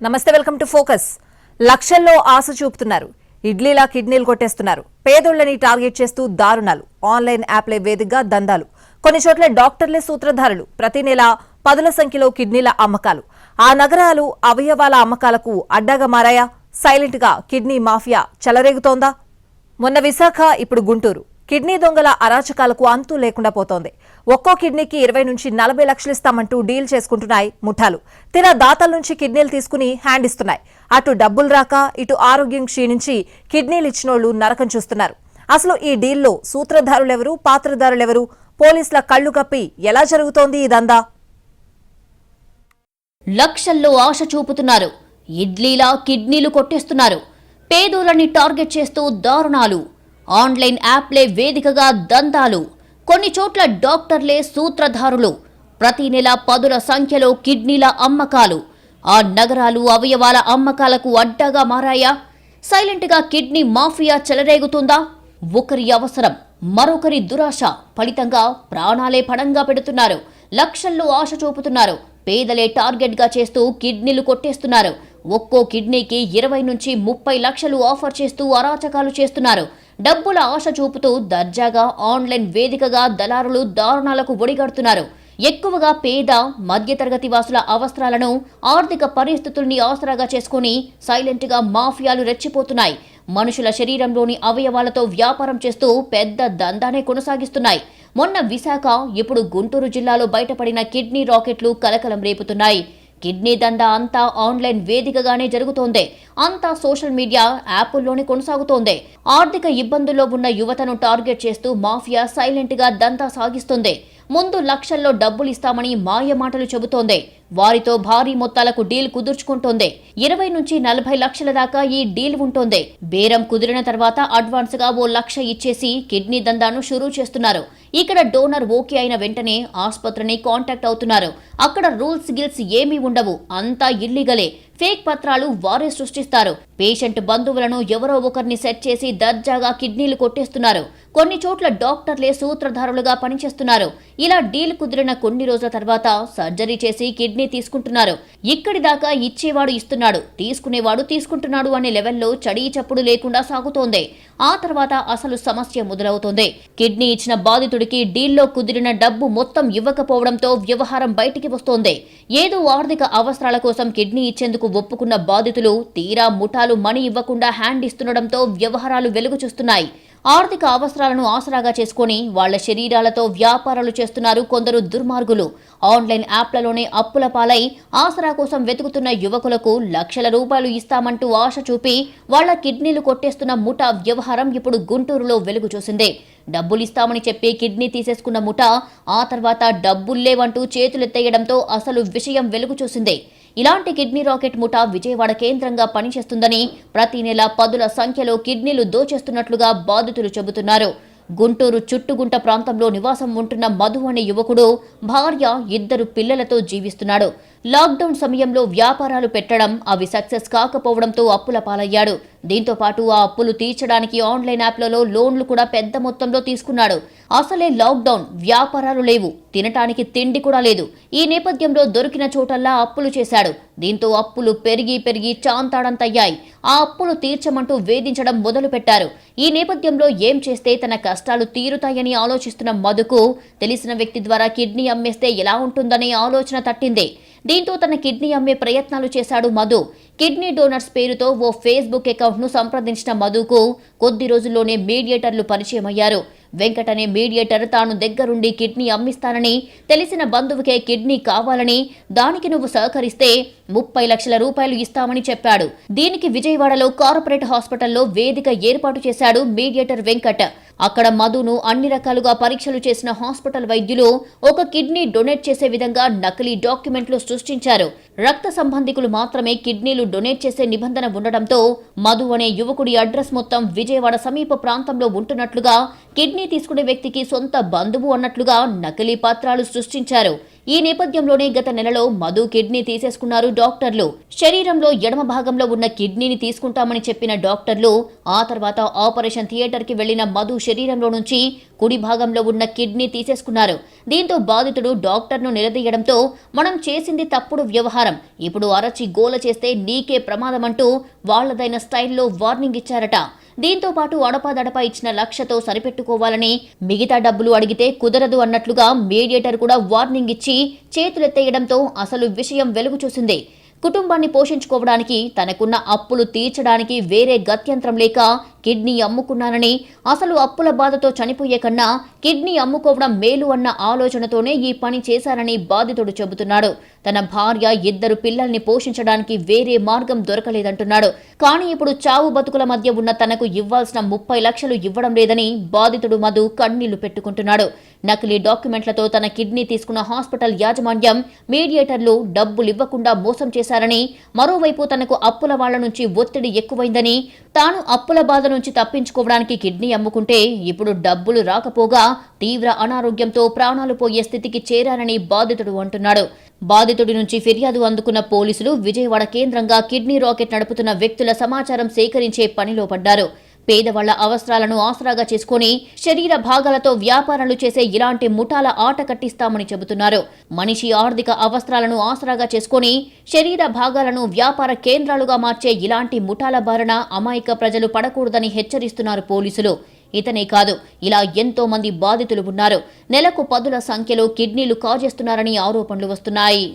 నమస్తే, welcome to focus. లక్షల్లో ఆశ చూపుతున్నారు, ఇడ్లీలా కిడ్నీలు కొట్టేస్తున్నారు. పేదోళ్లని టార్గెట్ చేస్తూ దారుణాలు, ఆన్లైన్ యాప్లే వేదికగా దందాలు. కొన్ని చోట్ల డాక్టర్లే సూత్రధారులు. ప్రతి నెల పదుల సంఖ్యలో కిడ్నీల అమ్మకాలు. ఆ నగరాలు అవయవాల అమ్మకాలకు అడ్డాగా మారాయా? సైలెంట్ గా కిడ్నీ మాఫియా చెలరేగుతోందా? మొన్న విశాఖ, ఇప్పుడు గుంటూరు. కిడ్నీ దొంగల అరాచకాలకు అంతు లేకుండా పోతోంది. ఒక్కో కిడ్నీకి 20 నుంచి 40 లక్షలు ఇస్తామంటూ డీల్ చేసుకుంటున్నాయి ముఠాలు. తీరా దాతల నుంచి కిడ్నీలు తీసుకుని హ్యాండ్ ఇస్తున్నాయి. అటు డబ్బులు రాక, ఇటు ఆరోగ్యం క్షీణించి కిడ్నీలు ఇచ్చినోళ్లు నరకం చూస్తున్నారు. అసలు ఈ డీల్లో సూత్రధారులెవరు, పాత్రధారులెవరు? పోలీసుల కళ్లు కప్పి ఎలా జరుగుతోంది ఇదంతా? లక్షల్లో ఆశ చూపుతున్నారు, ఇడ్లీలా కిడ్నీలు కొట్టేస్తున్నారు. పేదోళ్ళని టార్గెట్ చేస్తూ దారుణాలు, ఆన్లైన్ యాప్లే వేదికగా దందాలు. కొన్ని చోట్ల డాక్టర్లే సూత్రధారులు. ప్రతి నెల పదుల సంఖ్యలో కిడ్నీల అమ్మకాలు. ఆ నగరాలు అవయవాల అమ్మకాలకు అడ్డాగా మారాయా? సైలెంట్గా కిడ్నీ మాఫియా చెలరేగుతుందా? ఒకరి అవసరం, మరొకరి దురాశ ఫలితంగా ప్రాణాలే పణంగా పెడుతున్నారు. లక్షల్లో ఆశ చూపుతున్నారు, పేదలే టార్గెట్గా చేస్తూ కిడ్నీలు కొట్టేస్తున్నారు. ఒక్కో కిడ్నీకి 20 నుంచి 30 లక్షలు ఆఫర్ చేస్తూ అరాచకాలు చేస్తున్నారు. డబ్బుల ఆశ చూపుతూ దర్జాగా ఆన్లైన్ వేదికగా దళారులు దారుణాలకు ఒడిగడుతున్నారు. ఎక్కువగా పేద, మధ్యతరగతి వాసుల అవసరాలను, ఆర్థిక పరిస్థితుల్ని ఆసరాగా చేసుకుని సైలెంట్గా మాఫియాలు రెచ్చిపోతున్నాయి. మనుషుల శరీరంలోని అవయవాలతో వ్యాపారం చేస్తూ పెద్ద దందానే కొనసాగిస్తున్నాయి. మొన్న విశాఖ, ఇప్పుడు గుంటూరు జిల్లాలో బయటపడిన కిడ్నీ రాకెట్లు కలకలం రేపుతున్నాయి. కిడ్నీ దందా అంతా ఆన్లైన్ వేదికగానే జరుగుతోంది. అంతా సోషల్ మీడియా యాపుల్లోనే కొనసాగుతోంది. ఆర్థిక ఇబ్బందుల్లో ఉన్న యువతను టార్గెట్ చేస్తూ మాఫియా సైలెంట్ గా దందా సాగిస్తుంది. ముందు లక్షల్లో డబ్బులు ఇస్తామని మాయ మాటలు చెబుతోంది. వారితో భారీ మొత్తాలకు డీల్ కుదుర్చుకుంటోంది. 20 నుంచి 40 లక్షల దాకా ఈ డీల్ ఉంటోంది. బేరం కుదిరిన తర్వాత అడ్వాన్స్ గా ఓ లక్ష ఇచ్చేసి కిడ్నీ దందాను షురూ చేస్తున్నారు. ఇక్కడ డోనర్ ఓకే అయిన వెంటనే ఆసుపత్రిని కాంటాక్ట్ అవుతున్నారు. అక్కడ రూల్స్ గిల్స్ ఏమీ ఉండవు, అంతా ఇల్లీగలే. ఫేక్ పత్రాలు వారే సృష్టిస్తారు. పేషెంట్ బంధువులను ఎవరో ఒకరిని సెట్ చేసి దర్జాగా కిడ్నీలు కొట్టేస్తున్నారు. కొన్ని చోట్ల డాక్టర్లే సూత్రధారులుగా పనిచేస్తున్నారు. ఇలా డీల్ కుదిరిన కొన్ని రోజుల తర్వాత సర్జరీ చేసి కిడ్నీ తీసుకుంటున్నారు. ఇక్కడి దాకా ఇచ్చేవాడు ఇస్తున్నాడు, తీసుకునేవాడు తీసుకుంటున్నాడు అనే లెవెల్లో చడీ చప్పుడు లేకుండా సాగుతోంది. ఆ తర్వాత అసలు సమస్య మొదలవుతోంది. కిడ్నీ ఇచ్చిన బాధితుడికి డీల్లో కుదిరిన డబ్బు మొత్తం ఇవ్వకపోవడంతో వ్యవహారం బయటికి వస్తోంది. ఏదో ఆర్థిక అవసరాల కోసం కిడ్నీ ఇచ్చేందుకు ఒప్పుకున్న బాధితులు తీరా ముఠాలు మనీ ఇవ్వకుండా హ్యాండ్ ఇస్తుండటంతో వ్యవహారాలు వెలుగు చూస్తున్నాయి. ఆర్థిక అవసరాలను ఆసరాగా చేసుకుని వాళ్ల శరీరాలతో వ్యాపారాలు చేస్తున్నారు కొందరు దుర్మార్గులు. ఆన్లైన్ యాప్లలోనే అప్పుల పాలై ఆసరా కోసం వెతుకుతున్న యువకులకు లక్షల రూపాయలు ఇస్తామంటూ ఆశ చూపి వాళ్ల కిడ్నీలు కొట్టేస్తున్న ముఠా వ్యవహారం ఇప్పుడు గుంటూరులో వెలుగు చూసింది. డబ్బులిస్తామని చెప్పి కిడ్నీ తీసేసుకున్న ముఠా ఆ తర్వాత డబ్బుల్లేవంటూ చేతులెత్తేయడంతో అసలు విషయం వెలుగు చూసింది. ఇలాంటి కిడ్నీ రాకెట్ ముఠా విజయవాడ కేంద్రంగా పనిచేస్తుందని, ప్రతి నెల పదుల సంఖ్యలో కిడ్నీలు దోచేస్తున్నట్లుగా బాధితులు చెబుతున్నారు. గుంటూరు చుట్టుగుంట ప్రాంతంలో నివాసం ఉంటున్న మధు అనే యువకుడు భార్య, 2 పిల్లలతో జీవిస్తున్నాడు. లాక్డౌన్ సమయంలో వ్యాపారాలు పెట్టడం, అవి సక్సెస్ కాకపోవడంతో అప్పుల పాలయ్యాడు. దీంతో పాటు ఆ అప్పులు తీర్చడానికి ఆన్లైన్ యాప్లలో లోన్లు కూడా పెద్ద మొత్తంలో తీసుకున్నాడు. అసలే లాక్డౌన్, వ్యాపారాలు లేవు, తినటానికి తిండి కూడా లేదు. ఈ నేపథ్యంలో దొరికిన చోటల్లా అప్పులు చేశాడు. దీంతో అప్పులు పెరిగి పెరిగి చాంతాడంతయ్యాయి. ఆ అప్పులు తీర్చమంటూ వేధించడం మొదలుపెట్టారు. ఈ నేపథ్యంలో ఏం చేస్తే తన కష్టాలు తీరుతాయని ఆలోచిస్తున్న మధుకు తెలిసిన వ్యక్తి ద్వారా కిడ్నీ అమ్మేస్తే ఎలా ఉంటుందనే ఆలోచన తట్టింది. దీంతో తన కిడ్నీ అమ్మే ప్రయత్నాలు చేశాడు మధు. కిడ్నీ డోనర్స్ పేరుతో ఓ ఫేస్బుక్ అకౌంట్ను సంప్రదించిన మధుకు కొద్ది రోజుల్లోనే మీడియేటర్లు పరిచయమయ్యారు. వెంకట్ అనే మీడియేటర్ తాను దగ్గరుండి కిడ్నీ అమ్మిస్తానని, తెలిసిన బంధువుకే కిడ్నీ కావాలని, దానికి నువ్వు సహకరిస్తే 30 లక్షల రూపాయలు ఇస్తామని చెప్పాడు. దీనికి విజయవాడలో కార్పొరేట్ హాస్పిటల్లో వేదిక ఏర్పాటు చేశాడు మీడియేటర్ వెంకట్. అక్కడ మధును అన్ని రకాలుగా పరీక్షలు చేసిన హాస్పిటల్ వైద్యులు ఒక కిడ్నీ డొనేట్ చేసే విధంగా నకిలీ డాక్యుమెంట్లు సృష్టించారు. రక్త సంబంధికులు మాత్రమే కిడ్నీలు డొనేట్ చేసే నిబంధన ఉండడంతో మధు అనే యువకుడి అడ్రస్ మొత్తం విజయవాడ సమీప ప్రాంతంలో ఉంటున్నట్లుగా, కిడ్నీ తీసుకునే వ్యక్తికి సొంత బంధువు అన్నట్లుగా నకిలీ పత్రాలు సృష్టించారు. ఈ నేపథ్యంలోనే గత నెలలో మధు కిడ్నీ తీసేసుకున్నారు డాక్టర్లు. శరీరంలో ఎడమ భాగంలో ఉన్న కిడ్నీని తీసుకుంటామని చెప్పిన డాక్టర్లు ఆ తర్వాత ఆపరేషన్ థియేటర్ కి వెళ్లిన మధు శరీరంలో నుంచి కుడి భాగంలో ఉన్న కిడ్నీ తీసేసుకున్నారు. దీంతో బాధితుడు డాక్టర్ను నిలదీయడంతో మనం చేసింది తప్పుడు వ్యవహారం, ఇప్పుడు అరచి గోల చేస్తే నీకే ప్రమాదమంటూ వాళ్లదైన స్టైల్లో వార్నింగ్ ఇచ్చారట. దీంతో పాటు అడపాదడపా ఇచ్చిన లక్షతో సరిపెట్టుకోవాలని, మిగతా డబ్బులు అడిగితే కుదరదు అన్నట్లుగా మీడియేటర్ కూడా వార్నింగ్ ఇచ్చి చేతులెత్తేయడంతో అసలు విషయం వెలుగు చూసింది. కుటుంబాన్ని పోషించుకోవడానికి, తనకున్న అప్పులు తీర్చడానికి వేరే గత్యంతరం లేక కిడ్నీ అమ్ముకున్నానని, అసలు అప్పుల బాధతో చనిపోయే కన్నా కిడ్నీ అమ్ముకోవడం మేలు అన్న ఆలోచనతోనే ఈ పని చేశారని బాధితుడు చెబుతున్నాడు. తన భార్య, 2 పిల్లల్ని పోషించడానికి వేరే మార్గం దొరకలేదంటున్నాడు. కానీ ఇప్పుడు చావు బతుకుల మధ్య ఉన్న తనకు ఇవ్వాల్సిన 30 లక్షలు ఇవ్వడం లేదని బాధితుడు మధు కన్నీళ్లు పెట్టుకుంటున్నాడు. నకిలీ డాక్యుమెంట్లతో తన కిడ్నీ తీసుకున్న హాస్పిటల్ యాజమాన్యం, మీడియేటర్లు డబ్బులివ్వకుండా మోసం చేశారని, మరోవైపు తనకు అప్పుల వాళ్ల నుంచి ఒత్తిడి ఎక్కువైందని, తాను అప్పుల బాధ నుంచి తప్పించుకోవడానికి కిడ్నీ అమ్ముకుంటే ఇప్పుడు డబ్బులు రాకపోగా తీవ్ర అనారోగ్యంతో ప్రాణాలు పోయే స్థితికి చేరారని బాధితుడు అంటున్నాడు. బాధితుడి నుంచి ఫిర్యాదు అందుకున్న పోలీసులు విజయవాడ కేంద్రంగా కిడ్నీ రాకెట్ నడుపుతున్న వ్యక్తుల సమాచారం సేకరించే పనిలో పడ్డారు. పేదవాళ్ల అవసరాలను ఆసరాగా చేసుకుని శరీర భాగాలతో వ్యాపారాలు చేసే ఇలాంటి ముఠాల ఆట కట్టిస్తామని చెబుతున్నారు. మనిషి ఆర్థిక అవసరాలను ఆసరాగా చేసుకుని శరీర భాగాలను వ్యాపార కేంద్రాలుగా మార్చే ఇలాంటి ముఠాల బారిన అమాయక ప్రజలు పడకూడదని హెచ్చరిస్తున్నారు పోలీసులు. ఇతనే కాదు, ఇలా ఎంతో మంది బాధితులు ఉన్నారు. నెలకు 10ల సంఖ్యలో కిడ్నీలు కాజేస్తున్నారని ఆరోపణలు వస్తున్నాయి.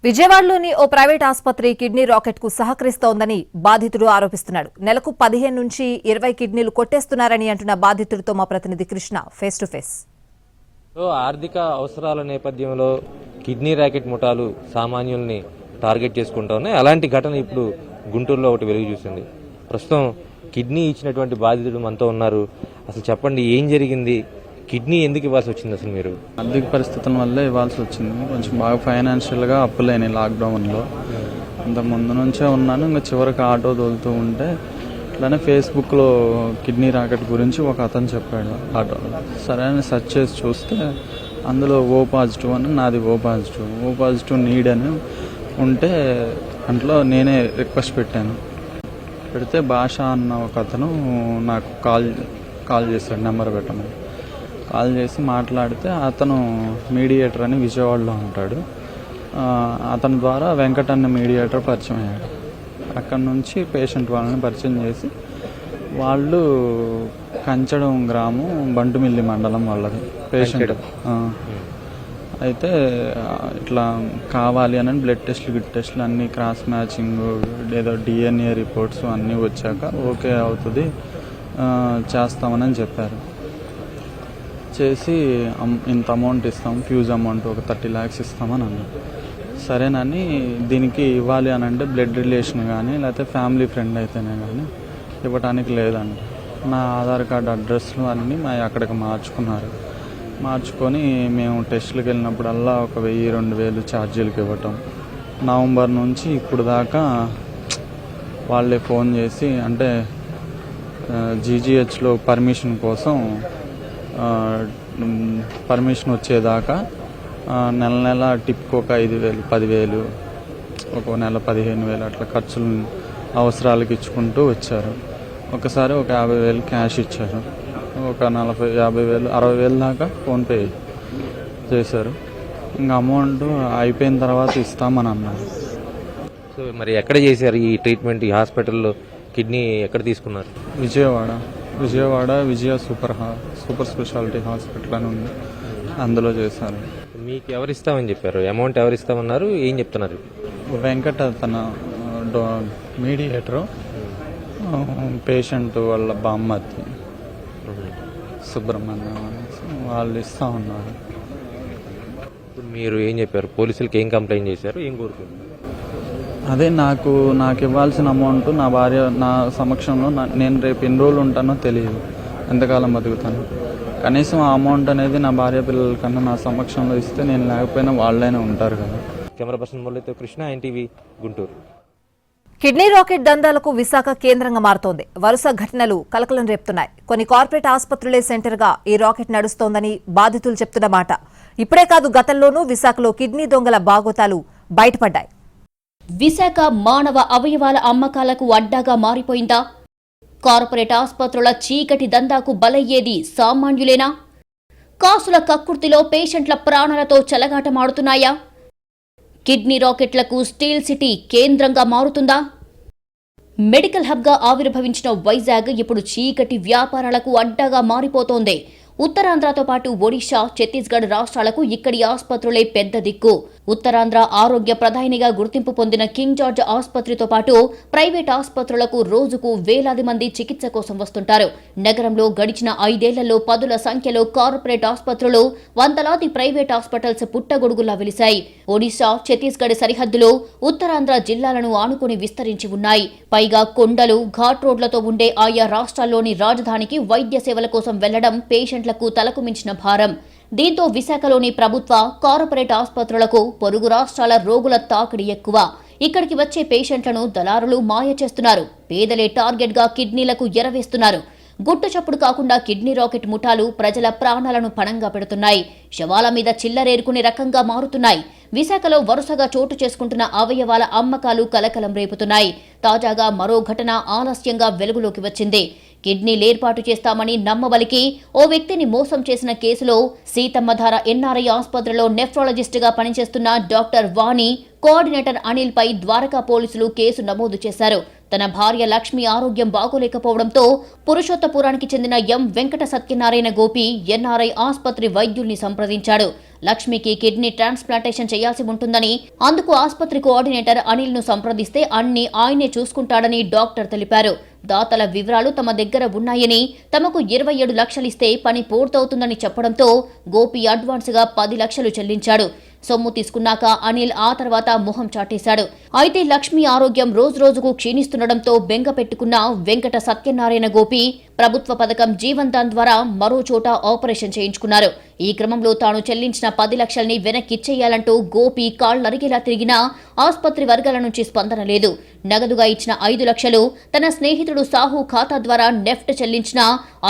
విజయవాడలోని ఓ ప్రైవేట్ ఆసుపత్రి కిడ్నీ రాకెట్ కు సహకరిస్తోందని బాధితుడు ఆరోపిస్తున్నాడు. నెలకు 15 నుంచి 20 కిడ్నీలు కొట్టేస్తున్నారని అంటున్న బాధితుడితో మా ప్రతినిధి కృష్ణ ఫేస్ టు ఫేస్. ఆర్థిక అవసరాల నేపథ్యంలో కిడ్నీ రాకెట్ ముఠాలు సామాన్యుల్ని టార్గెట్ చేసుకుంటా ఉన్నాయి. అలాంటి ఘటన ఇప్పుడు గుంటూరులో ఒకటి వెలుగు చూసింది. ప్రస్తుతం కిడ్నీ ఇచ్చినటువంటి బాధితుడు మనతో ఉన్నారు. అసలు చెప్పండి, ఏం జరిగింది? కిడ్నీ ఎందుకు ఇవ్వాల్సి వచ్చింది అసలు? మీరు ఆర్థిక పరిస్థితుల వల్లే ఇవ్వాల్సి వచ్చింది. కొంచెం బాగా ఫైనాన్షియల్గా అప్పులేని లాక్డౌన్లో. అంత ముందు నుంచే ఉన్నాను. ఇంకా చివరికి ఆటో తోలుతూ ఉంటే ఇట్లానే ఫేస్బుక్లో కిడ్నీ రాకెట్ గురించి ఒక అతను చెప్పాడు ఆటోలో. సరే అని సెర్చ్ చేసి చూస్తే అందులో ఓ పాజిటివ్ అని, నాది ఓ పాజిటివ్ నీడ్ అని ఉంటే దాంట్లో నేనే రిక్వెస్ట్ పెట్టాను. పెడితే భాష అన్న ఒక అతను నాకు కాల్ చేశాడు, నెంబర్ పెట్టమని. కాల్ చేసి మాట్లాడితే అతను మీడియేటర్ అని విజయవాడలో ఉంటాడు. అతని ద్వారా వెంకట్ అన్న మీడియేటర్ పరిచయం అయ్యాడు. అక్కడ నుంచి పేషెంట్ వాళ్ళని పరిచయం చేసి వాళ్ళు కంచడం గ్రామం బంటుమిల్లి మండలం వాళ్ళది పేషెంట్. అయితే ఇట్లా కావాలి అని బ్లడ్ టెస్టులు అన్నీ క్రాస్ మ్యాచింగ్, ఏదో DNA రిపోర్ట్స్ అన్నీ వచ్చాక ఓకే అవుతుంది చేస్తామని చెప్పారు. చేసి ఇంత అమౌంట్ ఇస్తాం, ఫ్యూజ్ అమౌంట్ ఒక 30 lakhs ఇస్తామని అన్నారు. సరేనని దీనికి ఇవ్వాలి అని అంటే బ్లడ్ రిలేషన్ కానీ లేకపోతే ఫ్యామిలీ ఫ్రెండ్ అయితేనే కానీ ఇవ్వటానికి లేదండి. నా ఆధార్ కార్డు అడ్రస్లు అన్నీ అక్కడికి మార్చుకొని మేము టెస్టులకు వెళ్ళినప్పుడల్లా 1000-2000 ఛార్జీలకు ఇవ్వటం. నవంబర్ నుంచి ఇప్పుడు దాకా వాళ్ళే ఫోన్ చేసి అంటే GGHలో పర్మిషన్ కోసం పర్మిషన్ వచ్చేదాకా నెల టిప్కి ఒక 5,000, 10,000, ఒక నెల 15,000 అట్లా ఖర్చులు అవసరాలకు ఇచ్చుకుంటూ వచ్చారు. ఒకసారి ఒక 50,000 క్యాష్ ఇచ్చారు. ఒక 40,000, 50,000, 60,000 దాకా ఫోన్పే చేశారు. ఇంకా అమౌంట్ అయిపోయిన తర్వాత ఇస్తామని అన్నారు. సో మరి ఎక్కడ చేశారు ఈ ట్రీట్మెంట్? ఈ హాస్పిటల్లో కిడ్నీ ఎక్కడ తీసుకున్నారు? విజయవాడ విజయ సూపర్ స్పెషాలిటీ హాస్పిటల్ అని ఉంది, అందులో చేశారు. మీకు ఎవరు ఇస్తామని చెప్పారు? అమౌంట్ ఎవరు ఇస్తామన్నారు? ఏం చెప్తున్నారు? వెంకట తన మీడియేటరు, పేషెంట్ వాళ్ళ బామ్మతి సుబ్రహ్మణ్యం వాళ్ళు ఇస్తా ఉన్నారు. మీరు ఏం చెప్పారు? పోలీసులకి ఏం కంప్లైంట్ చేశారు? ఏం కోరుకున్నారు? అదే నాకు ఇవ్వాల్సిన అమౌంట్ నా భార్య నా సమక్షంలో నేను రేపు ఎన్ని రోజులు ఉంటానో తెలియదు, ఎంతకాలం బతుకుతాను. కనీసం ఆ అమౌంట్ అనేది నా భార్య పిల్లల కన్నా నా సమక్షంలో ఇస్తే నేను లేకపోయినా వాళ్ళైనా ఉంటారు కదా. కెమెరా పర్సన్ మురళితో Krishna, NTV, Guntur. Kidney racket దందాలకు విశాఖ కేంద్రంగా మారుతోంది. వరుస ఘటనలు కలకలం రేపుతున్నాయి. కొన్ని కార్పొరేట్ ఆసుపత్రులే సెంటర్గా ఈ రాకెట్ నడుస్తోందని బాధితులు చెప్తున్న మాట. ఇప్పుడే కాదు గతంలోనూ విశాఖలో కిడ్నీ దొంగల బాగోతాలు బయటపడ్డాయి. విశాఖ మానవ అవయవాల అమ్మకాలకు అడ్డాగా మారిపోయిందా? కార్పొరేట్ ఆసుపత్రుల చీకటి దందాకు బలయ్యేది సామాన్యులేనా? కాసుల కక్కుర్తిలో పేషెంట్ల ప్రాణాలతో చెలగాటమాడుతున్నాయా? కిడ్నీ రాకెట్లకు స్టీల్ సిటీ కేంద్రంగా మారుతుందా? మెడికల్ హబ్గా ఆవిర్భవించిన వైజాగ్ ఇప్పుడు చీకటి వ్యాపారాలకు అడ్డాగా మారిపోతోంది. ఉత్తరాంధ్రతో పాటు ఒడిశా, ఛత్తీస్గఢ్ రాష్ట్రాలకు ఇక్కడి ఆసుపత్రులే పెద్ద దిక్కు. ఉత్తరాంధ్ర ఆరోగ్య ప్రధానిగా గుర్తింపు పొందిన కింగ్ జార్జ్ ఆసుపత్రితో పాటు ప్రైవేట్ ఆసుపత్రులకు రోజుకు వేలాది మంది చికిత్స కోసం వస్తుంటారు. నగరంలో గడిచిన 5 ఏళ్లలో పదుల సంఖ్యలో కార్పొరేట్ ఆసుపత్రులు, వందలాది ప్రైవేట్ హాస్పిటల్స్ పుట్టగొడుగులా వెలిశాయి. ఒడిశా, ఛత్తీస్గఢ్ సరిహద్దులో ఉత్తరాంధ్ర జిల్లాలను ఆనుకుని విస్తరించి ఉన్నాయి. పైగా కొండలు, ఘాట్ రోడ్లతో ఉండే ఆయా రాష్ట్రాల్లోని రాజధానికి వైద్య సేవల కోసం వెళ్లడం పేషెంట్లకు తలకు మించిన భారం. దీంతో విశాఖలోని ప్రభుత్వ, కార్పొరేట్ ఆసుపత్రులకు పొరుగు రాష్ట్రాల రోగుల తాకిడి ఎక్కువ. ఇక్కడికి వచ్చే పేషెంట్లను దళారులు మాయ చేస్తున్నారు. పేదలే టార్గెట్గా కిడ్నీలకు ఎరవేస్తున్నారు. గుట్టు చప్పుడు కాకుండా కిడ్నీ రాకెట్ ముఠాలు ప్రజల ప్రాణాలను పణంగా పెడుతున్నాయి. శవాల మీద చిల్లరేరుకునే రకంగా మారుతున్నాయి. విశాఖలో వరుసగా చోటు చేసుకుంటున్న అవయవాల అమ్మకాలు కలకలం రేపుతున్నాయి. తాజాగా మరో ఘటన ఆలస్యంగా వెలుగులోకి వచ్చింది. కిడ్నీలు ఏర్పాటు చేస్తామని నమ్మబలికి ఓ వ్యక్తిని మోసం చేసిన కేసులో సీతమ్మధార ఎన్ఆర్ఐ ఆసుపత్రిలో నెఫ్రాలజిస్టుగా పనిచేస్తున్న డాక్టర్ వాణి, కోఆర్డినేటర్ అనిల్ పై ద్వారకా పోలీసులు కేసు నమోదు చేశారు. తన భార్య లక్ష్మి ఆరోగ్యం బాగోలేకపోవడంతో పురుషోత్తపురానికి చెందిన ఎం వెంకట సత్యనారాయణ గోపి ఎన్ఆర్ఐ ఆసుపత్రి వైద్యుల్ని సంప్రదించాడు. లక్ష్మికి కిడ్నీ ట్రాన్స్ప్లాంటేషన్ చేయాల్సి ఉంటుందని, అందుకు ఆసుపత్రి కోఆర్డినేటర్ అనిల్ ను సంప్రదిస్తే అన్ని ఆయనే చూసుకుంటాడని డాక్టర్ తెలిపారు. దాతల వివరాలు తమ దగ్గర ఉన్నాయని, తమకు 27 లక్షలిస్తే పని పూర్తవుతుందని చెప్పడంతో గోపి అడ్వాన్స్గా 10 లక్షలు చెల్లించాడు. సొమ్ము తీసుకున్నాక అనిల్ ఆ తర్వాత మొహం చాటేశాడు. అయితే లక్ష్మి ఆరోగ్యం రోజురోజుకు క్షీణిస్తుండటంతో బెంగ పెట్టుకున్న వెంకట సత్యనారాయణ గోపి ప్రభుత్వ పథకం జీవన్ దాన్ ద్వారా మరో చోట ఆపరేషన్ చేయించుకున్నారు. ఈ క్రమంలో తాను చెల్లించిన 10 లక్షల్ని వెనక్కిచ్చేయాలంటూ గోపి కాళ్లరిగేలా తిరిగినా ఆసుపత్రి వర్గాల నుంచి స్పందన లేదు. నగదుగా ఇచ్చిన 5 లక్షలు తన స్నేహితుడు సాహు ఖాతా ద్వారా నెఫ్ట్ చెల్లించిన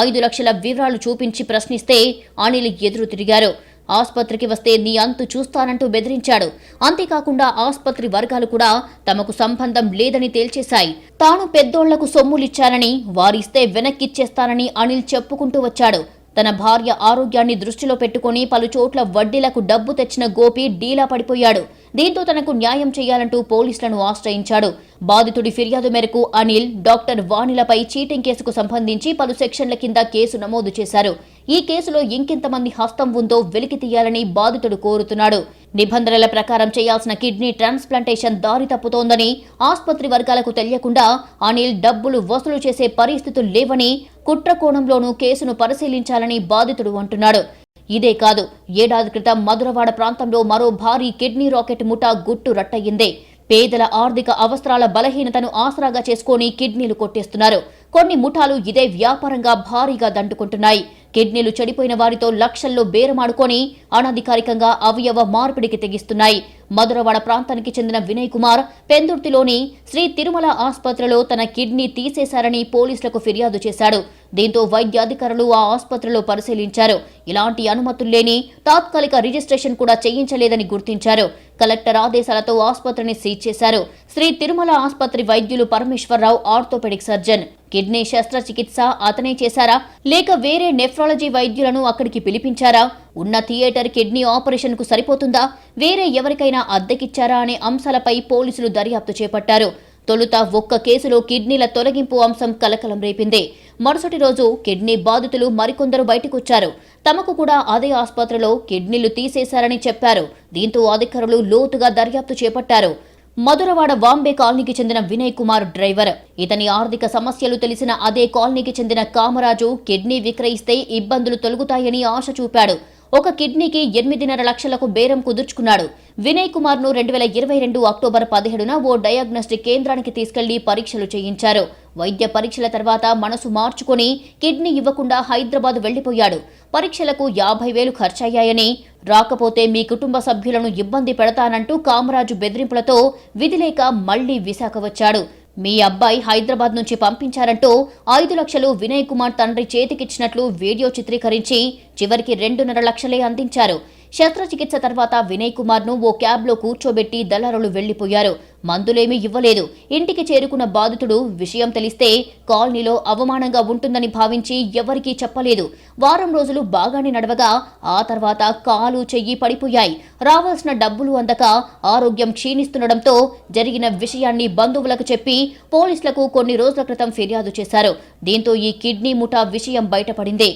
5 లక్షల వివరాలు చూపించి ప్రశ్నిస్తే అనిల్ ఎదురు తిరిగారు. ఆసుపత్రికి వస్తే నీ అంతు చూస్తానంటూ బెదిరించాడు. అంతేకాకుండా ఆసుపత్రి వర్గాలు కూడా తమకు సంబంధం లేదని తేల్చేశాయి. తాను పెద్దోళ్లకు సొమ్ములిచ్చానని, వారిస్తే వెనక్కిచ్చేస్తానని అనిల్ చెప్పుకుంటూ వచ్చాడు. తన భార్య ఆరోగ్యాన్ని దృష్టిలో పెట్టుకుని పలు చోట్ల వడ్డీలకు డబ్బు తెచ్చిన గోపి డీలా పడిపోయాడు. దీంతో తనకు న్యాయం చేయాలంటూ పోలీసులను ఆశ్రయించాడు. బాధితుడి ఫిర్యాదు మేరకు అనిల్, డాక్టర్ వాణిలపై చీటింగ్ కేసుకు సంబంధించి పలు సెక్షన్ల కింద కేసు నమోదు చేశారు. ఈ కేసులో ఇంకెంతమంది హస్తం ఉందో వెలికి తీయాలని బాధితుడు కోరుతున్నాడు. నిబంధనల ప్రకారం చేయాల్సిన కిడ్నీ ట్రాన్స్ప్లాంటేషన్ దారి తప్పుతోందని, ఆసుపత్రి వర్గాలకు తెలియకుండా అనిల్ డబ్బులు వసూలు చేసే పరిస్థితులు లేవని, కుట్ర కోణంలోనూ కేసును పరిశీలించాలని బాధితుడు అంటున్నాడు. ఇదే కాదు, ఏడాది క్రితం మధురవాడ ప్రాంతంలో మరో భారీ కిడ్నీ రాకెట్ ముఠా గుట్టు రట్టయింది. పేదల ఆర్థిక అవసరాల బలహీనతను ఆసరాగా చేసుకుని కిడ్నీలు కొట్టేస్తున్నారు. కొన్ని ముఠాలు ఇదే వ్యాపారంగా భారీగా దండుకుంటున్నాయి. కిడ్నీలు చెడిపోయిన వారితో లక్షల్లో బేరమాడుకొని అనధికారికంగా అవయవ మార్పిడికి తెగిస్తున్నాయి. మధురవాడ ప్రాంతానికి చెందిన వినయ్ కుమార్ పెందుర్తిలోని శ్రీ తిరుమల ఆసుపత్రిలో తన కిడ్నీ తీసేశారని పోలీసులకు ఫిర్యాదు చేశాడు. దీంతో వైద్యాధికారులు ఆ ఆసుపత్రిలో పరిశీలించారు. ఇలాంటి అనుమతులు లేని తాత్కాలిక రిజిస్ట్రేషన్ కూడా చేయించలేదని గుర్తించారు. కలెక్టర్ ఆదేశాలతో ఆసుపత్రిని సీజ్ చేశారు. శ్రీ తిరుమల ఆసుపత్రి వైద్యులు పరమేశ్వరరావు ఆర్థోపెడిక్ సర్జన్. కిడ్నీ శస్త్రచికిత్స అతనే చేశారా, లేక వేరే నెఫ్రాలజీ వైద్యులను అక్కడికి పిలిపించారా, ఉన్న థియేటర్ కిడ్నీ ఆపరేషన్ కు సరిపోతుందా, వేరే ఎవరికైనా అద్దెకిచ్చారా అనే అంశాలపై పోలీసులు దర్యాప్తు చేపట్టారు. తొలుత ఒక్క కేసులో కిడ్నీల తొలగింపు అంశం కలకలం రేపింది. మరుసటి రోజు కిడ్నీ బాధితులు మరికొందరు బయటకొచ్చారు. తమకు కూడా అదే ఆసుపత్రిలో కిడ్నీలు తీసేశారని చెప్పారు. దీంతో అధికారులు లోతుగా దర్యాప్తు చేపట్టారు. మధురవాడ వాంబే కాలనీకి చెందిన వినయ్ కుమార్ డ్రైవర్. ఇతని ఆర్థిక సమస్యలు తెలిసిన అదే కాలనీకి చెందిన కామరాజు కిడ్నీ విక్రయిస్తే ఇబ్బందులు తొలగుతాయని ఆశ చూపాడు. ఒక కిడ్నీకి 8.5 లక్షలకు బేరం కుదుర్చుకున్నాడు. వినయ్ కుమార్ ను 2022 అక్టోబర్ 17న ఓ డయాగ్నోస్టిక్ కేంద్రానికి తీసుకెళ్లి పరీక్షలు చేయించారు. వైద్య పరీక్షల తర్వాత మనసు మార్చుకుని కిడ్నీ ఇవ్వకుండా హైదరాబాద్ వెళ్లిపోయాడు. పరీక్షలకు 50,000 ఖర్చయ్యాయని, రాకపోతే మీ కుటుంబ సభ్యులను ఇబ్బంది పెడతానంటూ కామరాజు బెదిరింపులతో విధిలేక మళ్లీ విశాఖ వచ్చాడు. మీ అబ్బాయి హైదరాబాద్ నుంచి పంపించారంటూ 5 లక్షలు వినయ్ కుమార్ తండ్రి చేతికిచ్చినట్లు వీడియో చిత్రీకరించి చివరికి 2.5 లక్షలే అందించారు. శస్త్రచికిత్స తర్వాత వినయ్ కుమార్ ను ఓ క్యాబ్లో కూర్చోబెట్టి దళారులు వెళ్లిపోయారు. మందులేమీ ఇవ్వలేదు. ఇంటికి చేరుకున్న బాధితుడు విషయం తెలిస్తే కాలనీలో అవమానంగా ఉంటుందని భావించి ఎవరికీ చెప్పలేదు. వారం రోజులు బాగానే నడవగా ఆ తర్వాత కాలు చెయ్యి పడిపోయాయి. రావాల్సిన డబ్బులు అందక ఆరోగ్యం క్షీణిస్తుండటంతో జరిగిన విషయాన్ని బంధువులకు చెప్పి పోలీసులకు కొన్ని రోజుల క్రితం ఫిర్యాదు చేశారు. దీంతో ఈ కిడ్నీ ముఠా విషయం బయటపడింది.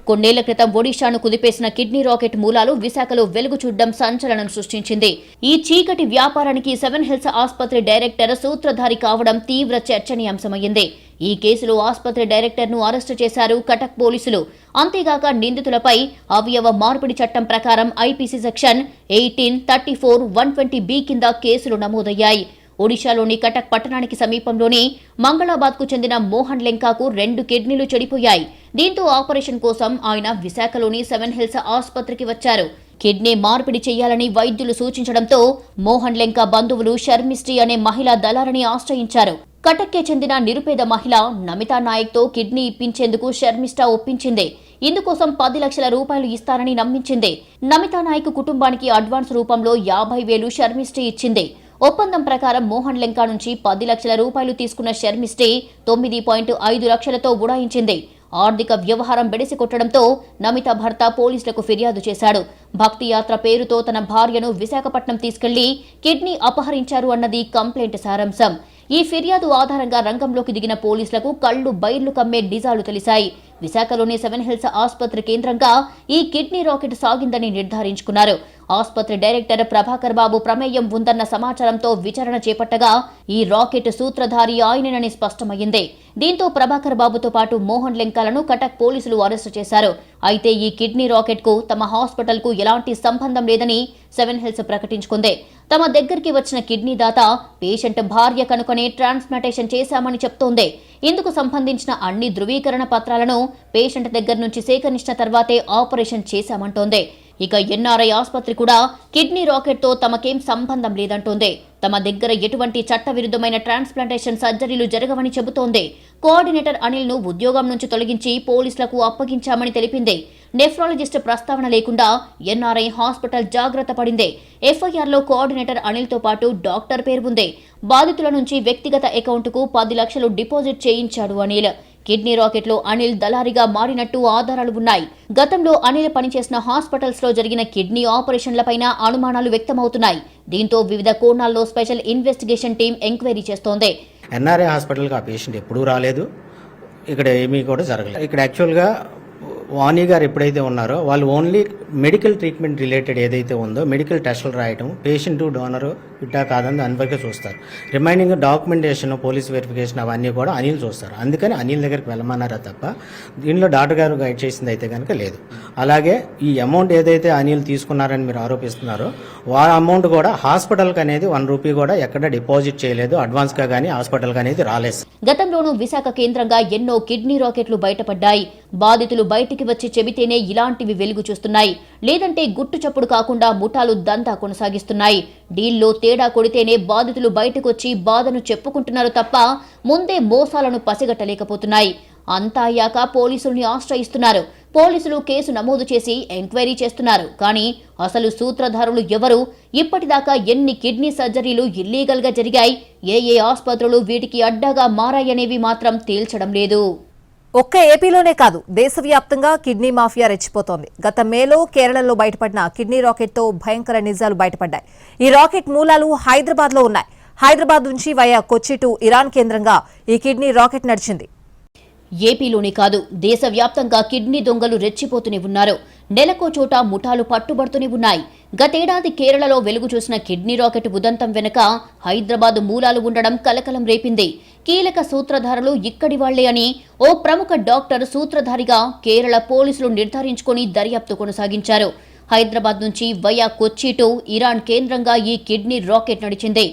కొన్నేళ్ల క్రితం ఒడిశాను కుదిపేసిన కిడ్నీ రాకెట్ మూలాలు విశాఖలో వెలుగు చూడడం సంచలనం సృష్టించింది. ఈ చీకటి వ్యాపారానికి సెవెన్ హిల్స్ ఆసుపత్రి డైరెక్టర్ సూత్రధారి కావడం తీవ్ర చర్చనీయాంశమైంది. ఈ కేసులో ఆసుపత్రి డైరెక్టర్ను అరెస్టు చేశారు కటక్ పోలీసులు. అంతేగాక నిందితులపై అవయవ మార్పిడి చట్టం ప్రకారం ఐపీసీ సెక్షన్ 18, 34, 120B కింద కేసులు నమోదయ్యాయి. ఒడిశాలోని కటక్ పట్టణానికి సమీపంలోని మంగళాబాద్కు చెందిన మోహన్ లెంకాకు 2 కిడ్నీలు చెడిపోయాయి. దీంతో ఆపరేషన్ కోసం ఆయన విశాఖలోని సెవెన్ హిల్స్ ఆసుపత్రికి వచ్చారు. కిడ్నీ మార్పిడి చేయాలని వైద్యులు సూచించడంతో మోహన్ లెంకా బంధువులు శర్మిష్టి అనే మహిళా దళారిని ఆశ్రయించారు. కటక్కే చెందిన నిరుపేద మహిళ నమితా నాయక్తో కిడ్నీ ఇప్పించేందుకు శర్మిష్ఠ ఒప్పించింది. ఇందుకోసం 10 లక్షల రూపాయలు ఇస్తారని నమ్మించింది. నమితా నాయక్ కుటుంబానికి అడ్వాన్స్ రూపంలో 50,000 శర్మిష్ఠి ఇచ్చింది. ఒప్పందం ప్రకారం మోహన్ లెంకా నుంచి 10 లక్షల రూపాయలు తీసుకున్న శర్మిష్ఠి 9.5 లక్షలతో ఉడాయించింది. ఆర్థిక వ్యవహారం బెడిసి కొట్టడంతో నమిత భర్త పోలీసులకు ఫిర్యాదు చేశాడు. భక్తి యాత్ర పేరుతో తన భార్యను విశాఖపట్నం తీసుకెళ్లి కిడ్నీ అపహరించారు అన్నది కంప్లైంట్ సారాంశం. ఈ ఫిర్యాదు ఆధారంగా రంగంలోకి దిగిన పోలీసులకు కళ్లు బైర్లు కమ్మే నిజాలు తెలిశాయి. విశాఖలోని సెవెన్ హిల్స్ ఆసుపత్రి కేంద్రంగా ఈ కిడ్నీ రాకెట్ సాగిందని నిర్ధారించుకున్నారు. ఆసుపత్రి డైరెక్టర్ ప్రభాకర్ బాబు ప్రమేయం ఉందన్న సమాచారంతో విచారణ చేపట్టగా ఈ రాకెట్ సూత్రధారి ఆయనని స్పష్టమైంది. దీంతో ప్రభాకర్ బాబుతో పాటు మోహన్ లెంకాలను కటక్ పోలీసులు అరెస్టు చేశారు. అయితే ఈ కిడ్నీ రాకెట్ కు తమ హాస్పిటల్ కు ఎలాంటి సంబంధం లేదని సెవెన్ హిల్స్ ప్రకటించుకుంది. తమ దగ్గరికి వచ్చిన కిడ్నీ దాత పేషెంట్ భార్య కనుకనే ట్రాన్స్ప్లాంటేషన్ చేశామని చెప్తోంది. ఇందుకు సంబంధించిన అన్ని ధృవీకరణ పత్రాలను పేషెంట్ దగ్గర నుంచి సేకరించిన తర్వాతే ఆపరేషన్ చేశామంటోంది. ఇక ఎన్ఆర్ఐ ఆసుపత్రి కూడా కిడ్నీ రాకెట్ తో తమకేం సంబంధం లేదంటోంది. తమ దగ్గర ఎటువంటి చట్టవిరుద్ధమైన ట్రాన్స్ప్లాంటేషన్ సర్జరీలు జరగవని చెబుతోంది. కోఆర్డినేటర్ అనిల్ ను ఉద్యోగం నుంచి తొలగించి పోలీసులకు అప్పగించామని తెలిపింది. నెఫ్రాలజిస్ట్ ప్రస్తావన లేకుండా ఎన్ఆర్ఐ హాస్పిటల్ జాగ్రత్త పడింది. ఎఫ్ఐఆర్లో కోఆర్డినేటర్ అనిల్ తో పాటు డాక్టర్ పేరు ఉంది. బాధితుల నుంచి వ్యక్తిగత అకౌంట్కు 10 లక్షలు డిపాజిట్ చేయించాడు అనిల్. కిడ్నీ రాకెట్లో అనిల్ దళారిగా మారినట్టు ఆధారాలు ఉన్నాయి. గతంలో అనిల్ పనిచేసిన హాస్పిటల్స్ లో జరిగిన కిడ్నీ ఆపరేషన్లపైన అనుమానాలు వ్యక్తమవుతున్నాయి. దీంతో వివిధ కోణాల్లో స్పెషల్ ఇన్వెస్టిగేషన్ టీం ఎంక్వైరీ చేస్తోంది. ఎన్ఆర్ఐ హాస్పిటల్కి ఆ పేషెంట్ ఎప్పుడూ రాలేదు. ఇక్కడ ఏమీ కూడా జరగలేదు. ఇక్కడ యాక్చువల్గా వాణి గారు ఎప్పుడైతే ఉన్నారో వాళ్ళు ఓన్లీ మెడికల్ ట్రీట్మెంట్ రిలేటెడ్ ఏదైతే ఉందో మెడికల్ టెస్టులు రాయటం, పేషెంట్ డోనరు ఇట్టా కాదని దాని వరకే చూస్తారు. రిమైనింగ్ డాక్యుమెంటేషన్, పోలీస్ వెరిఫికేషన్ అవన్నీ కూడా అనిల్ చూస్తారు. అందుకని అనిల్ దగ్గరికి వెళ్ళమన్నారా తప్ప దీనిలో డాక్టర్ గారు గైడ్ చేసింది అయితే కనుక లేదు. అలాగే ఈ అమౌంట్ ఏదైతే అనిల్ తీసుకున్నారని మీరు ఆరోపిస్తున్నారో ఆ అమౌంట్ కూడా హాస్పిటల్కి అనేది 1 రూపీ కూడా ఎక్కడ డిపాజిట్ చేయలేదు. అడ్వాన్స్గా కానీ హాస్పిటల్కి అనేది రాలేదు. గతంలోనూ విశాఖ కేంద్రంగా ఎన్నో కిడ్నీ రాకెట్లు బయటపడ్డాయి. బాధితులు బయటికి వచ్చి చెబితేనే ఇలాంటివి వెలుగు చూస్తున్నాయి. లేదంటే గుట్టు చప్పుడు కాకుండా ముఠాలు దందా కొనసాగిస్తున్నాయి. డీల్లో తేడా కొడితేనే బాధితులు బయటకొచ్చి బాధను చెప్పుకుంటున్నారు తప్ప ముందే మోసాలను పసిగట్టలేకపోతున్నాయి. అంతా అయ్యాక పోలీసుల్ని ఆశ్రయిస్తున్నారు. పోలీసులు కేసు నమోదు చేసి ఎంక్వైరీ చేస్తున్నారు. కానీ అసలు సూత్రధారులు ఎవరు, ఇప్పటిదాకా ఎన్ని కిడ్నీ సర్జరీలు ఇల్లీగల్ గా జరిగాయి, ఏ ఆసుపత్రులు వీటికి అడ్డాగా మారాయనేవి మాత్రం తేల్చడం లేదు. ఒక్క ఏపీలోనే కాదు, దేశవ్యాప్తంగా కిడ్నీ మాఫియా రెచ్చిపోతోంది. గత మేలో కేరళలో బయటపడిన కిడ్నీ రాకెట్ తో భయంకర నిజాలు బయటపడ్డాయి. ఈ రాకెట్ మూలాలు హైదరాబాద్ లో ఉన్నాయి. హైదరాబాద్ నుంచి వయా కొచ్చి టు ఇరాన్ కేంద్రంగా ఈ కిడ్నీ రాకెట్ నడిచింది. ఏపీలోనే కాదు, దేశవ్యాప్తంగా కిడ్నీ దొంగలు రెచ్చిపోతూనే ఉన్నారు. నెలకో చోట ముఠాలు పట్టుబడుతూనే ఉన్నాయి. గతేడాది కేరళలో వెలుగు చూసిన కిడ్నీ రాకెట్ ఉదంతం వెనుక హైదరాబాద్ మూలాలు ఉండడం కలకలం రేపింది. కీలక సూత్రధారులు ఇక్కడి వాళ్లే అని ఓ ప్రముఖ డాక్టర్ సూత్రధారిగా కేరళ పోలీసులు నిర్ధారించుకుని దర్యాప్తు కొనసాగించారు. హైదరాబాద్ నుంచి వయా కొచ్చి టు ఇరాన్ కేంద్రంగా ఈ కిడ్నీ రాకెట్ నడిచింది.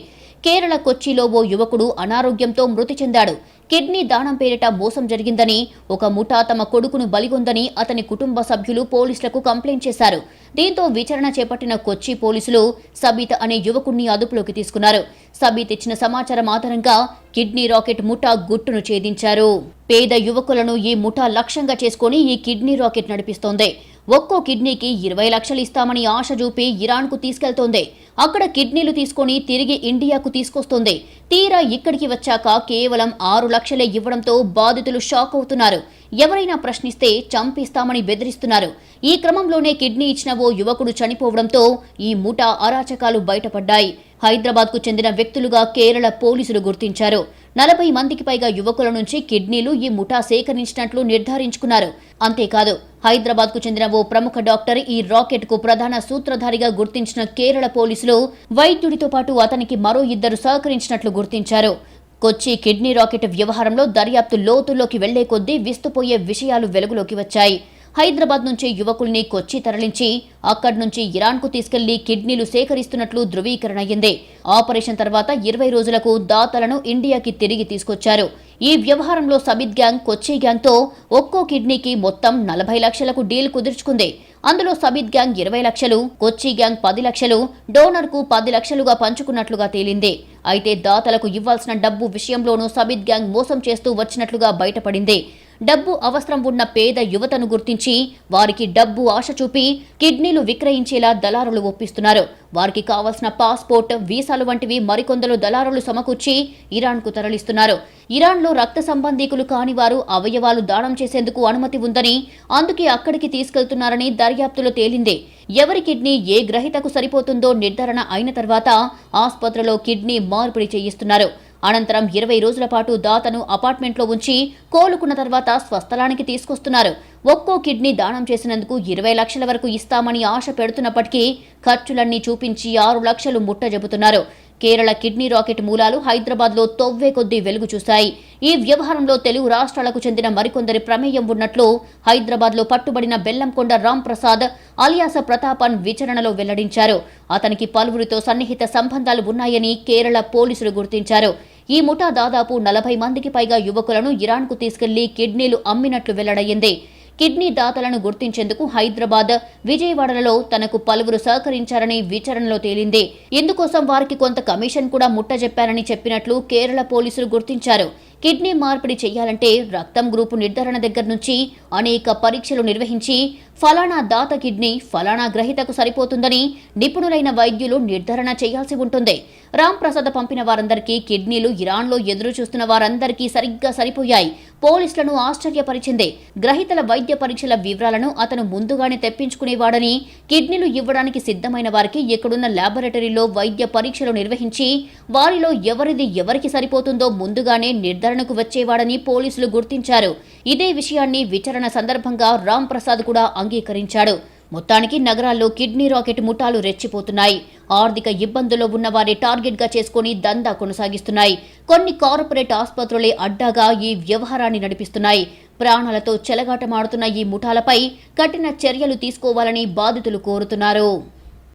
కేరళ కొచ్చిలో ఓ యువకుడు అనారోగ్యంతో మృతి చెందాడు. కిడ్నీ దానం పేరిట మోసం జరిగిందని, ఒక ముఠా తమ కొడుకును బలిగొందని అతని కుటుంబ సభ్యులు పోలీసులకు కంప్లైంట్ చేశారు. దీంతో విచారణ చేపట్టిన కొచ్చి పోలీసులు సబీత్ అనే యువకుడిని అదుపులోకి తీసుకున్నారు. సబీత్ ఇచ్చిన సమాచారం ఆధారంగా కిడ్నీ రాకెట్ ముఠా గుట్టును ఛేదించారు. పేద యువకులను ఈ ముఠా లక్ష్యంగా చేసుకుని ఈ కిడ్నీ రాకెట్ నడిపిస్తోంది. ఒక్కో కిడ్నీకి 20 లక్షలు ఇస్తామని ఆశ చూపి ఇరాన్కు తీసుకెళ్తోంది. అక్కడ కిడ్నీలు తీసుకుని తిరిగి ఇండియాకు తీసుకొస్తోంది. తీరా ఇక్కడికి వచ్చాక కేవలం 6 లక్షలే ఇవ్వడంతో బాధితులు షాక్ అవుతున్నారు. ఎవరైనా ప్రశ్నిస్తే చంపిస్తామని బెదిరిస్తున్నారు. ఈ క్రమంలోనే కిడ్నీ ఇచ్చిన ఓ యువకుడు చనిపోవడంతో ఈ ముఠా అరాచకాలు బయటపడ్డాయి. హైదరాబాద్కు చెందిన వ్యక్తులుగా కేరళ పోలీసులు గుర్తించారు. 40 మందికి పైగా యువకుల నుంచి కిడ్నీలు ఈ ముఠా సేకరించినట్లు నిర్ధారించుకున్నారు. అంతేకాదు హైదరాబాద్కు చెందిన ఓ ప్రముఖ డాక్టర్ ఈ రాకెట్ కు ప్రధాన సూత్రధారిగా గుర్తించిన కేరళ పోలీసులు వైద్యుడితో పాటు అతనికి మరో 2 సహకరించినట్లు గుర్తించారు. కొచ్చి కిడ్నీ రాకెట్ వ్యవహారంలో దర్యాప్తు లోతుల్లోకి వెళ్లే కొద్దీ విస్తుపోయే విషయాలు వెలుగులోకి వచ్చాయి. హైదరాబాద్ నుంచి యువకుల్ని కొచ్చి తరలించి అక్కడి నుంచి ఇరాన్కు తీసుకెళ్లి కిడ్నీలు సేకరిస్తున్నట్లు ధృవీకరణ అయ్యింది. ఆపరేషన్ తర్వాత 20 రోజులకు దాతలను ఇండియాకి తిరిగి తీసుకొచ్చారు. ఈ వ్యవహారంలో సబిత్ గ్యాంగ్ కొచ్చి గ్యాంగ్తో ఒక్కో కిడ్నీకి మొత్తం 40 లక్షలకు డీల్ కుదుర్చుకుంది. అందులో సబిత్ గ్యాంగ్ 20 లక్షలు, కొచ్చి గ్యాంగ్ 10 లక్షలు, డోనర్కు 10 లక్షలుగా పంచుకున్నట్లుగా తేలింది. అయితే దాతలకు ఇవ్వాల్సిన డబ్బు విషయంలోనూ సబిత్ గ్యాంగ్ మోసం చేస్తూ వచ్చినట్లుగా బయటపడింది. డబ్బు అవసరం ఉన్న పేద యువతను గుర్తించి వారికి డబ్బు ఆశ చూపి కిడ్నీలు విక్రయించేలా దళారులు ఒప్పిస్తున్నారు. వారికి కావాల్సిన పాస్పోర్ట్, వీసాలు వంటివి మరికొందరు దళారులు సమకూర్చి ఇరాన్కు తరలిస్తున్నారు. ఇరాన్లో రక్త సంబంధీకులు కాని వారు అవయవాలు దానం చేసేందుకు అనుమతి ఉందని, అందుకే అక్కడికి తీసుకెళ్తున్నారని దర్యాప్తులో తేలింది. ఎవరి కిడ్నీ ఏ గ్రహీతకు సరిపోతుందో నిర్ధారణ అయిన తర్వాత ఆసుపత్రిలో కిడ్నీ మార్పిడి చేయిస్తున్నారు. అనంతరం 20 రోజుల పాటు దాతను అపార్ట్మెంట్లో ఉంచి కోలుకున్న తర్వాత స్వస్థలానికి తీసుకొస్తున్నారు. ఒక్కో కిడ్నీ దానం చేసినందుకు 20 లక్షల వరకు ఇస్తామని ఆశ పెడుతున్నప్పటికీ ఖర్చులన్నీ చూపించి 6 లక్షలు ముట్టజెబుతున్నారు. కేరళ కిడ్నీ రాకెట్ మూలాలు హైదరాబాద్లో తొవ్వే కొద్దీ వెలుగు చూశాయి. ఈ వ్యవహారంలో తెలుగు రాష్ట్రాలకు చెందిన మరికొందరి ప్రమేయం ఉన్నట్లు హైదరాబాద్లో పట్టుబడిన బెల్లంకొండ రామ్ ప్రసాద్ అలియాస ప్రతాపన్ విచారణలో వెల్లడించారు. అతనికి పలువురితో సన్నిహిత సంబంధాలు ఉన్నాయని కేరళ పోలీసులు గుర్తించారు. ఈ ముఠా దాదాపు 40 మందికి పైగా యువకులను ఇరాన్కు తీసుకెళ్లి కిడ్నీలు అమ్మినట్లు వెల్లడయ్యింది. కిడ్నీ దాతలను గుర్తించేందుకు హైదరాబాద్, విజయవాడలలో తనకు పలువురు సహకరించారని విచారణలో తేలింది. ఇందుకోసం వారికి కొంత కమిషన్ కూడా ముట్టజెప్పారని చెప్పినట్లు కేరళ పోలీసులు గుర్తించారు. కిడ్నీ మార్పిడి చేయాలంటే రక్తం గ్రూపు నిర్ధారణ దగ్గర నుంచి అనేక పరీక్షలు నిర్వహించి ఫలానా దాత కిడ్నీ ఫలానా గ్రహీతకు సరిపోతుందని నిపుణులైన వైద్యులు నిర్ధారణ చేయాల్సి ఉంటుంది. రామ్ ప్రసాద్ పంపిన వారందరికీ కిడ్నీలు ఇరాన్లో ఎదురు చూస్తున్న వారందరికీ సరిగ్గా సరిపోయాయి. పోలీసులను ఆశ్చర్యపరిచింది. గ్రహీతల వైద్య పరీక్షల వివరాలను అతను ముందుగానే తెప్పించుకునేవాడని, కిడ్నీలు ఇవ్వడానికి సిద్ధమైన వారికి ఇక్కడున్న ల్యాబొరేటరీలో వైద్య పరీక్షలు నిర్వహించి వారిలో ఎవరిది ఎవరికి సరిపోతుందో ముందుగానే నిర్ధారణకు వచ్చేవాడని పోలీసులు గుర్తించారు. ఇదే విషయాన్ని విచారణ సందర్భంగా రామ్ ప్రసాద్ కూడా అంగీకరించాడు. మొత్తానికి నగరాల్లో కిడ్నీ రాకెట్ ముఠాలు రెచ్చిపోతున్నాయి. ఆర్థిక ఇబ్బందుల్లో ఉన్న వారి టార్గెట్ గా చేసుకుని దందా కొనసాగిస్తున్నాయి. కొన్ని కార్పొరేట్ ఆసుపత్రులే అడ్డాగా ఈ వ్యవహారాన్ని నడిపిస్తున్నాయి. ప్రాణాలతో చెలగాటమాడుతున్న ఈ ముఠాలపై కఠిన చర్యలు తీసుకోవాలని బాధితులు కోరుతున్నారు.